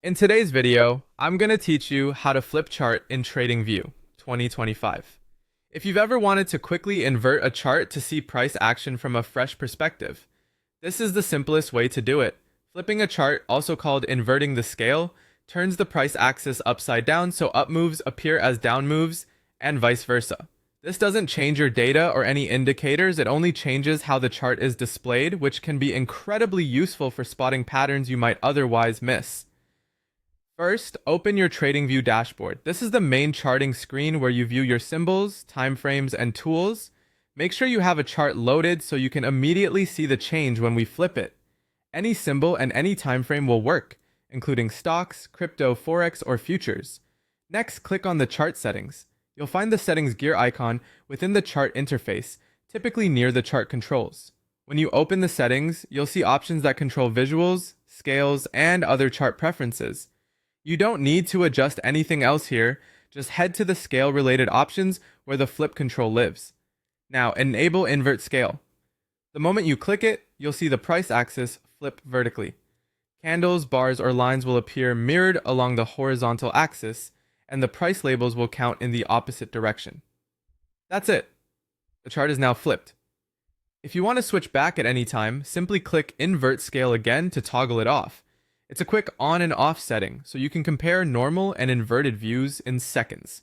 In today's video, I'm going to teach you how to flip chart in TradingView 2025. If you've ever wanted to quickly invert a chart to see price action from a fresh perspective, this is the simplest way to do it. Flipping a chart, also called inverting the scale, turns the price axis upside down so up moves appear as down moves and vice versa. This doesn't change your data or any indicators, it only changes how the chart is displayed, which can be incredibly useful for spotting patterns you might otherwise miss. First, open your TradingView dashboard. This is the main charting screen where you view your symbols, timeframes, and tools. Make sure you have a chart loaded so you can immediately see the change when we flip it. Any symbol and any timeframe will work, including stocks, crypto, forex, or futures. Next, click on the chart settings. You'll find the settings gear icon within the chart interface, typically near the chart controls. When you open the settings, you'll see options that control visuals, scales, and other chart preferences. You don't need to adjust anything else here, just head to the scale-related options where the flip control lives. Now, enable Invert Scale. The moment you click it, you'll see the price axis flip vertically. Candles, bars, or lines will appear mirrored along the horizontal axis, and the price labels will count in the opposite direction. That's it. The chart is now flipped. If you want to switch back at any time, simply click Invert Scale again to toggle it off. It's a quick on and off setting, so you can compare normal and inverted views in seconds.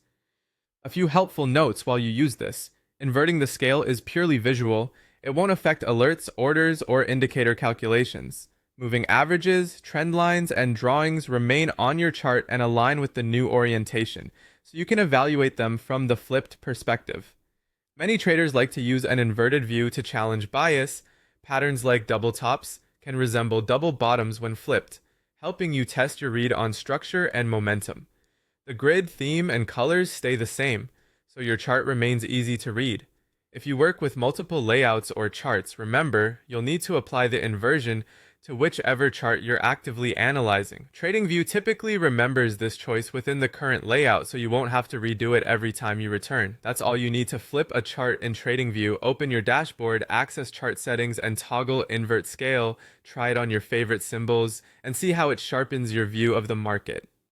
A few helpful notes while you use this. Inverting the scale is purely visual. It won't affect alerts, orders, or indicator calculations. Moving averages, trend lines, and drawings remain on your chart and align with the new orientation, so you can evaluate them from the flipped perspective. Many traders like to use an inverted view to challenge bias. Patterns like double tops can resemble double bottoms when flipped, helping you test your read on structure and momentum. The grid, theme, and colors stay the same, so your chart remains easy to read. If you work with multiple layouts or charts, remember, you'll need to apply the inversion to whichever chart you're actively analyzing. TradingView typically remembers this choice within the current layout, so you won't have to redo it every time you return. That's all you need to flip a chart in TradingView. Open your dashboard, access chart settings, and toggle Invert Scale. Try it on your favorite symbols, and see how it sharpens your view of the market.